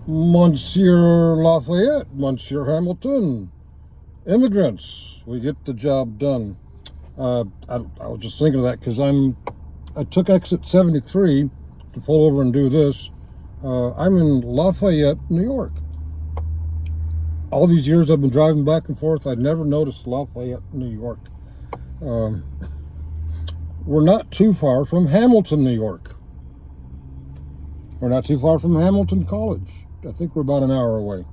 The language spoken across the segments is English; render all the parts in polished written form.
Monsieur Lafayette, Monsieur Hamilton, immigrants, we get the job done. I was just thinking of that because I took exit 73 to pull over and do this. I'm in Lafayette, New York. All these years I've been driving back and forth, I'd never noticed Lafayette, New York. We're not too far from Hamilton, New York. We're not too far from Hamilton College. I think we're about an hour away,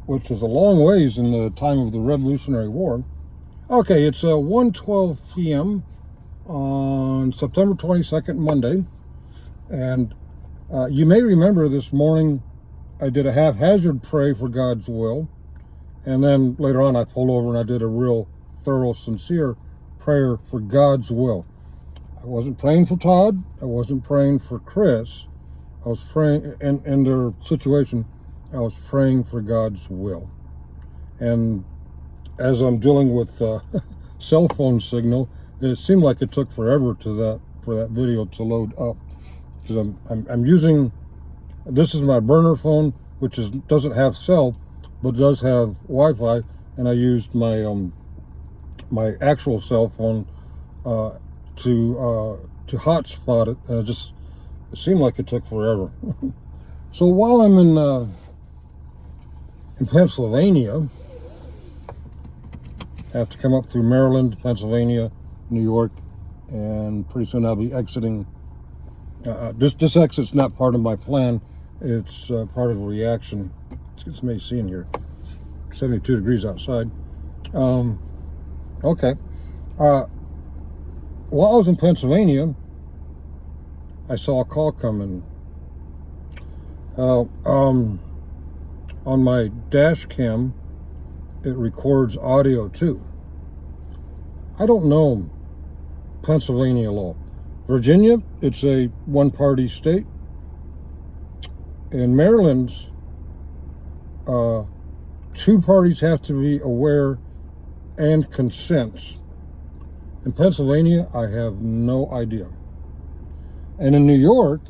which is a long ways in the time of the Revolutionary War. Okay, it's 1:12 p.m. on September 22nd, Monday, and you may remember this morning I did a haphazard pray for God's will, and then later on I pulled over and I did a real thorough, sincere prayer for God's will. I wasn't praying for Todd. I wasn't praying for Chris. I was praying in their situation. I was praying for God's will. And as I'm dealing with cell phone signal, it seemed like it took forever for that video to load up, because I'm using, this is my burner phone, which doesn't have cell, but does have Wi-Fi, and I used my my actual cell phone to hotspot it, and it seemed like it took forever. So while I'm in Pennsylvania, I have to come up through Maryland, Pennsylvania, New York, and pretty soon I'll be exiting. This exit's not part of my plan. It's part of a reaction. It's May see in here. 72 degrees outside. Okay. While I was in Pennsylvania, I saw a call coming. On my dash cam, it records audio too. I don't know Pennsylvania law. Virginia, it's a one-party state. In Maryland, two parties have to be aware and consent. In Pennsylvania, I have no idea. And in New York,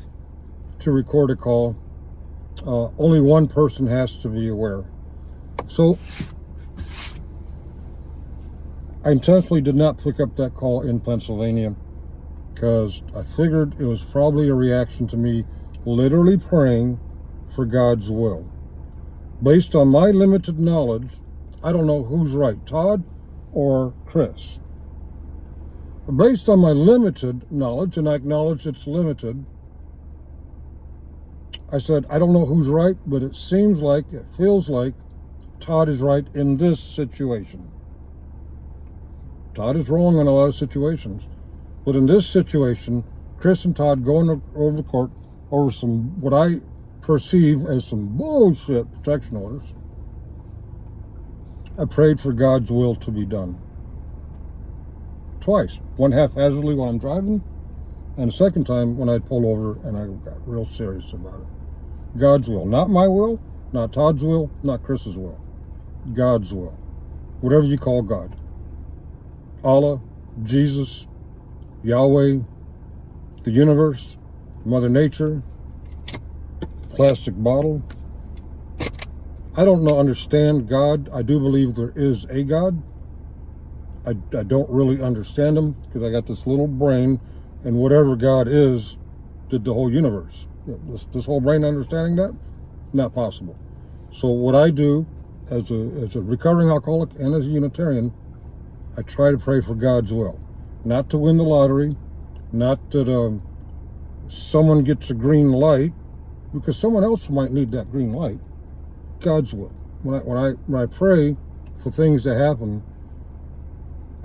to record a call, only one person has to be aware. So I intentionally did not pick up that call in Pennsylvania because I figured it was probably a reaction to me literally praying for God's will. Based on my limited knowledge, I don't know who's right, Todd or Chris. Based on my limited knowledge, and I acknowledge it's limited, I said, I don't know who's right, but it feels like Todd is right in this situation. Todd is wrong in a lot of situations, but in this situation, Chris and Todd going over the court over some, what I perceive as some bullshit protection orders. I prayed for God's will to be done. Twice. One haphazardly when I'm driving, and the second time when I pulled over and I got real serious about it. God's will. Not my will, not Todd's will, not Chris's will. God's will. Whatever you call God. Allah, Jesus, Yahweh, the universe, Mother Nature, plastic bottle. I don't understand God. I do believe there is a God. I don't really understand him because I got this little brain, and whatever God is did the whole universe. This whole brain understanding that? Not possible. So what I do as a recovering alcoholic and as a Unitarian, I try to pray for God's will. Not to win the lottery, not that someone gets a green light, because someone else might need that green light. God's will. When I pray for things to happen,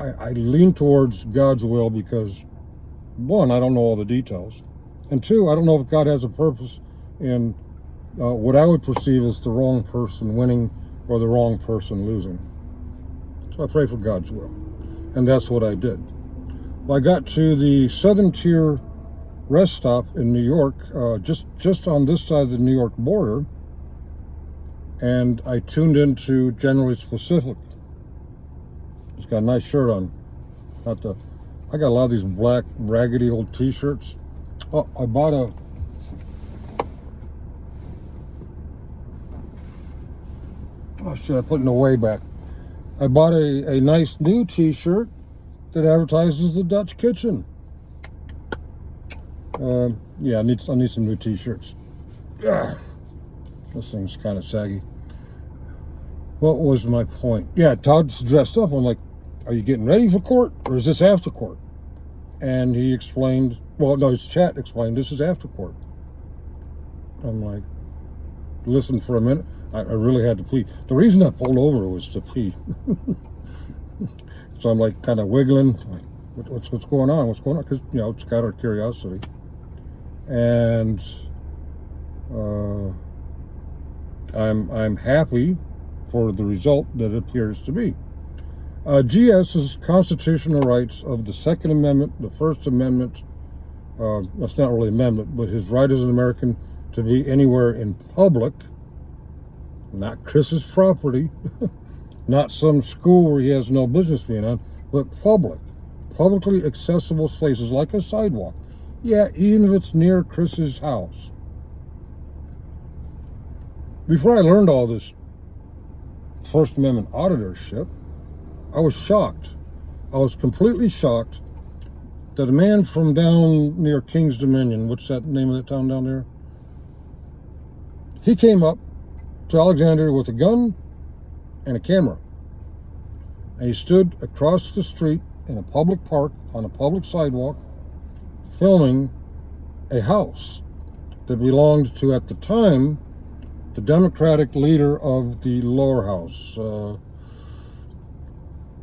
I lean towards God's will because, one, I don't know all the details, and two, I don't know if God has a purpose in what I would perceive as the wrong person winning or the wrong person losing. So I pray for God's will, and that's what I did. Well, I got to the Southern Tier rest stop in New York, just on this side of the New York border, and I tuned into Generally Specific. He's got a nice shirt on. I got a lot of these black, raggedy old t-shirts. Oh, I bought Oh shit, I put it in the way back. I bought a nice new t-shirt that advertises the Dutch Kitchen. Yeah, I need some new t-shirts. This thing's kind of saggy. What was my point? Yeah, Todd's dressed up. I'm like, are you getting ready for court or is this after court? And he explained, well, no, his chat explained this is after court. I'm like, listen for a minute. I really had to pee. The reason I pulled over was to pee. So I'm like kind of wiggling. Like, what's going on? What's going on? Because, you know, it's got our curiosity. And I'm happy for the result that it appears to be. GS's constitutional rights of the Second Amendment, the First Amendment, that's not really an amendment, but his right as an American to be anywhere in public, not Chris's property, not some school where he has no business being on, but publicly accessible spaces like a sidewalk. Yeah, even if it's near Chris's house. Before I learned all this First Amendment auditorship, I was shocked. I was completely shocked that a man from down near King's Dominion, what's that name of that town down there? He came up to Alexandria with a gun and a camera. And he stood across the street in a public park on a public sidewalk filming a house that belonged to, at the time, the Democratic leader of the lower house.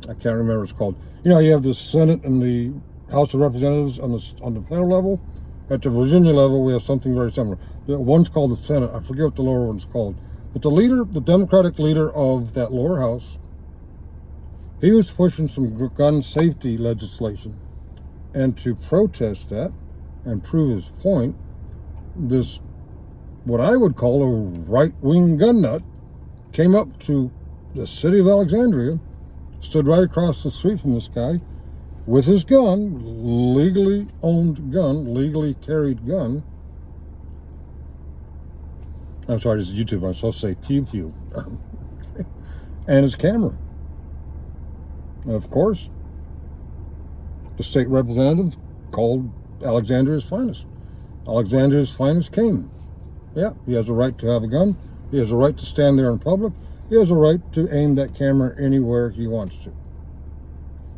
I can't remember what it's called. You know, you have the Senate and the House of Representatives on the federal level. At the Virginia level, we have something very similar. One's called the Senate. I forget what the lower one's called. But the leader, the Democratic leader of that lower house, he was pushing some gun safety legislation. And to protest that and prove his point, this, what I would call a right-wing gun nut, came up to the city of Alexandria, stood right across the street from this guy with his gun, legally owned gun, legally carried gun. I'm sorry, this is YouTube. I'm supposed to say pew pew. And his camera. Of course, the state representative called Alexandria's finest. Alexandria's finest came. Yeah, he has a right to have a gun. He has a right to stand there in public. He has a right to aim that camera anywhere he wants to.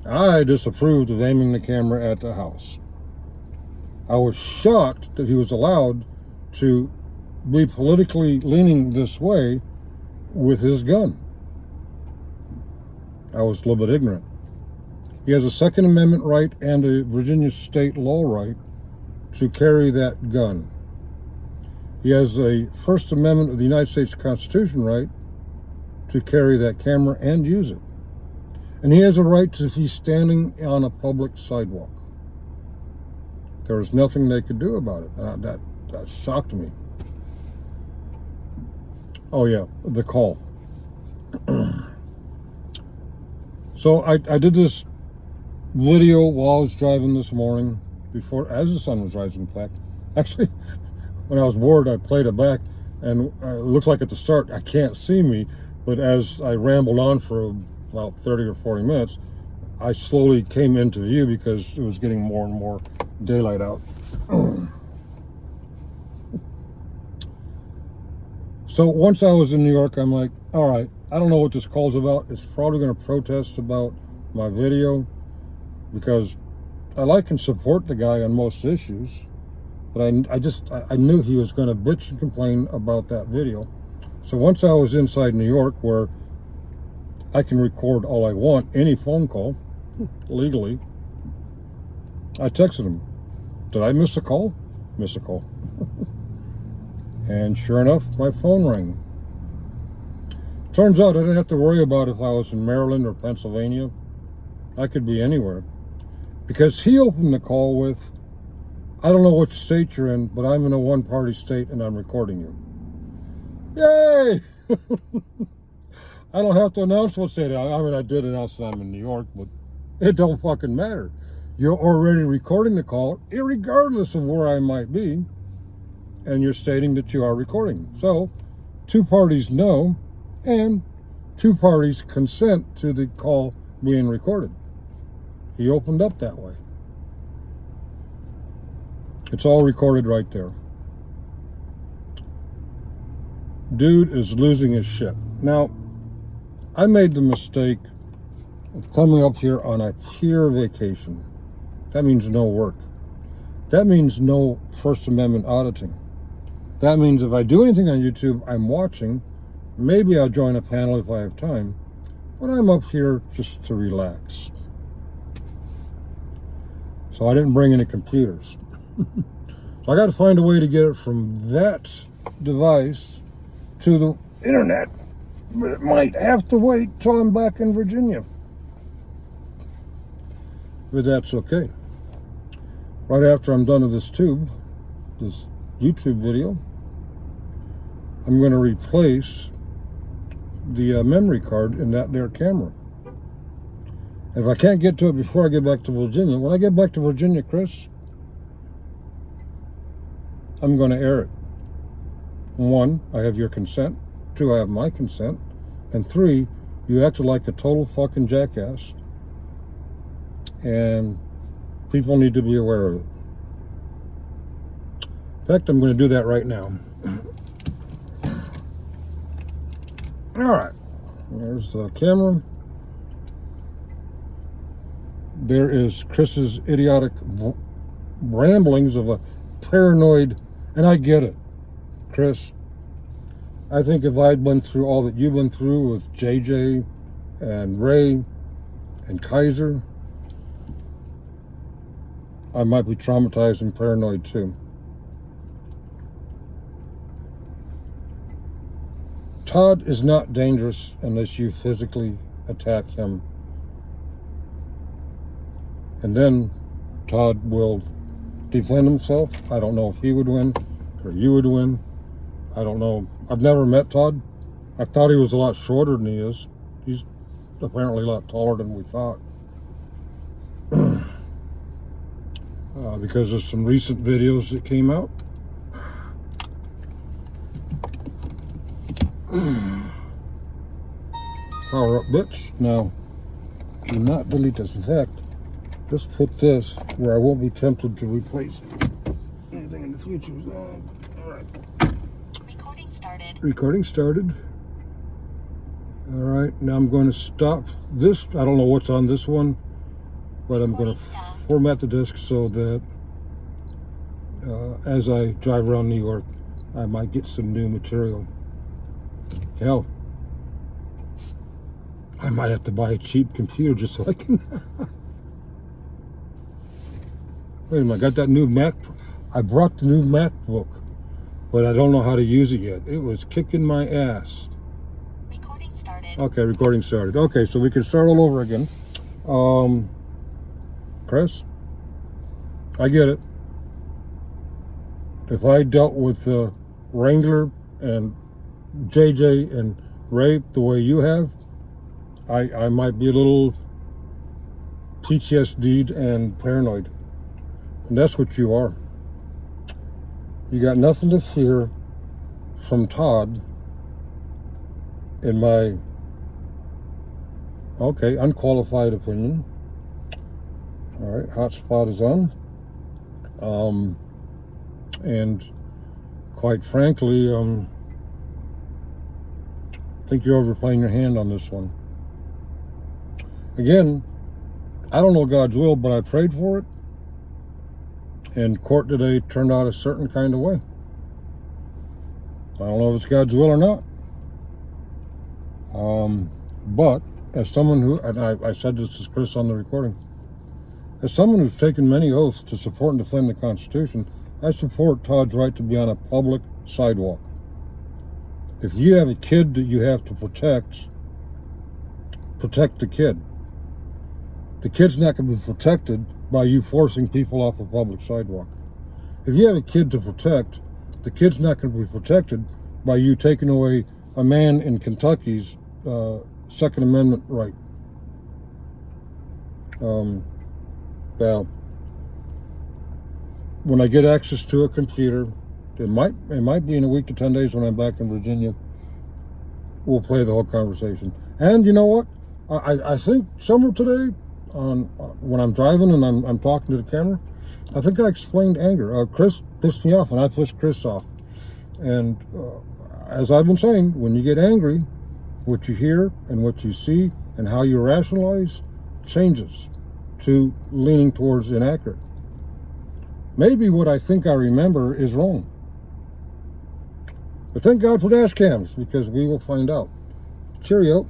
I disapproved of aiming the camera at the house. I was shocked that he was allowed to be politically leaning this way with his gun. I was a little bit ignorant. He has a Second Amendment right and a Virginia state law right to carry that gun. He has a First Amendment of the United States Constitution right to carry that camera and use it. And he has a right to be standing on a public sidewalk. There was nothing they could do about it. That shocked me. Oh yeah, the call. So I did this video while I was driving this morning, before, as the sun was rising, in fact. Actually, when I was bored, I played it back, and it looks like at the start, I can't see me, but as I rambled on for about 30 or 40 minutes, I slowly came into view because it was getting more and more daylight out. So once I was in New York, I'm like, all right, I don't know what this call's about. It's probably going to protest about my video because I like and support the guy on most issues, but I knew he was going to bitch and complain about that video. So once I was inside New York, where I can record all I want, any phone call, legally, I texted him. Did I miss a call? Miss a call. And sure enough, my phone rang. Turns out I didn't have to worry about if I was in Maryland or Pennsylvania. I could be anywhere. Because he opened the call with, I don't know which state you're in, but I'm in a one-party state and I'm recording you. Yay! I don't have to announce what state. I mean, I did announce that I'm in New York, but it don't fucking matter. You're already recording the call, irregardless of where I might be, and you're stating that you are recording. So, two parties know, and two parties consent to the call being recorded. He opened up that way. It's all recorded right there. Dude is losing his shit. Now, I made the mistake of coming up here on a pure vacation. That means no work. That means no First Amendment auditing. That means if I do anything on YouTube, I'm watching. Maybe I'll join a panel if I have time. But I'm up here just to relax. So I didn't bring any computers. So I got to find a way to get it from that device to the internet. But it might have to wait till I'm back in Virginia. But that's okay. Right after I'm done with this YouTube video, I'm going to replace the memory card in that there camera. If I can't get to it before I get back to Virginia, when I get back to Virginia, Chris, I'm going to air it. 1, I have your consent. 2, I have my consent. And 3, you acted like a total fucking jackass. And people need to be aware of it. In fact, I'm going to do that right now. All right. There's the camera. There is Chris's idiotic ramblings of a paranoid, and I get it, Chris. I think if I'd been through all that you've been through with JJ and Ray and Kaiser, I might be traumatized and paranoid too. Todd is not dangerous unless you physically attack him. And then Todd will defend himself. I don't know if he would win or you would win. I don't know. I've never met Todd. I thought he was a lot shorter than he is. He's apparently a lot taller than we thought. Because of some recent videos that came out. Power up, bitch. Now, do not delete this. In fact, just put this where I won't be tempted to replace anything in the future. All right. Recording started. Recording started. All right. Now I'm going to stop this. I don't know what's on this one, but I'm going to format the disc so that as I drive around New York, I might get some new material. Hell, I might have to buy a cheap computer just so I can. Wait a minute, I got that new Mac. I brought the new MacBook, but I don't know how to use it yet. It was kicking my ass. Recording started. Okay, recording started. Okay, so we can start all over again. Chris, I get it. If I dealt with Wrangler and JJ and Ray the way you have, I might be a little PTSD'd and paranoid. And that's what you are. You got nothing to fear from Todd, in my, unqualified opinion. All right, hotspot is on. And quite frankly, I think you're overplaying your hand on this one. Again, I don't know God's will, but I prayed for it. And court today turned out a certain kind of way. I don't know if it's God's will or not. But as someone who, and I said this to Chris on the recording, as someone who's taken many oaths to support and defend the Constitution, I support Todd's right to be on a public sidewalk. If you have a kid that you have to protect the kid. The kid's not going to be protected by you forcing people off a public sidewalk. If you have a kid to protect, the kid's not going to be protected by you taking away a man in Kentucky's Second Amendment right. Now, when I get access to a computer, it might be in a week to 10 days when I'm back in Virginia, we'll play the whole conversation. And you know what? I think somewhere today, on when I'm driving and I'm talking to the camera, I think I explained anger. Chris pissed me off, and I pissed Chris off. And as I've been saying, when you get angry, what you hear and what you see and how you rationalize changes to leaning towards inaccurate. Maybe what I think I remember is wrong. But thank God for dash cams, because we will find out. Cheerio.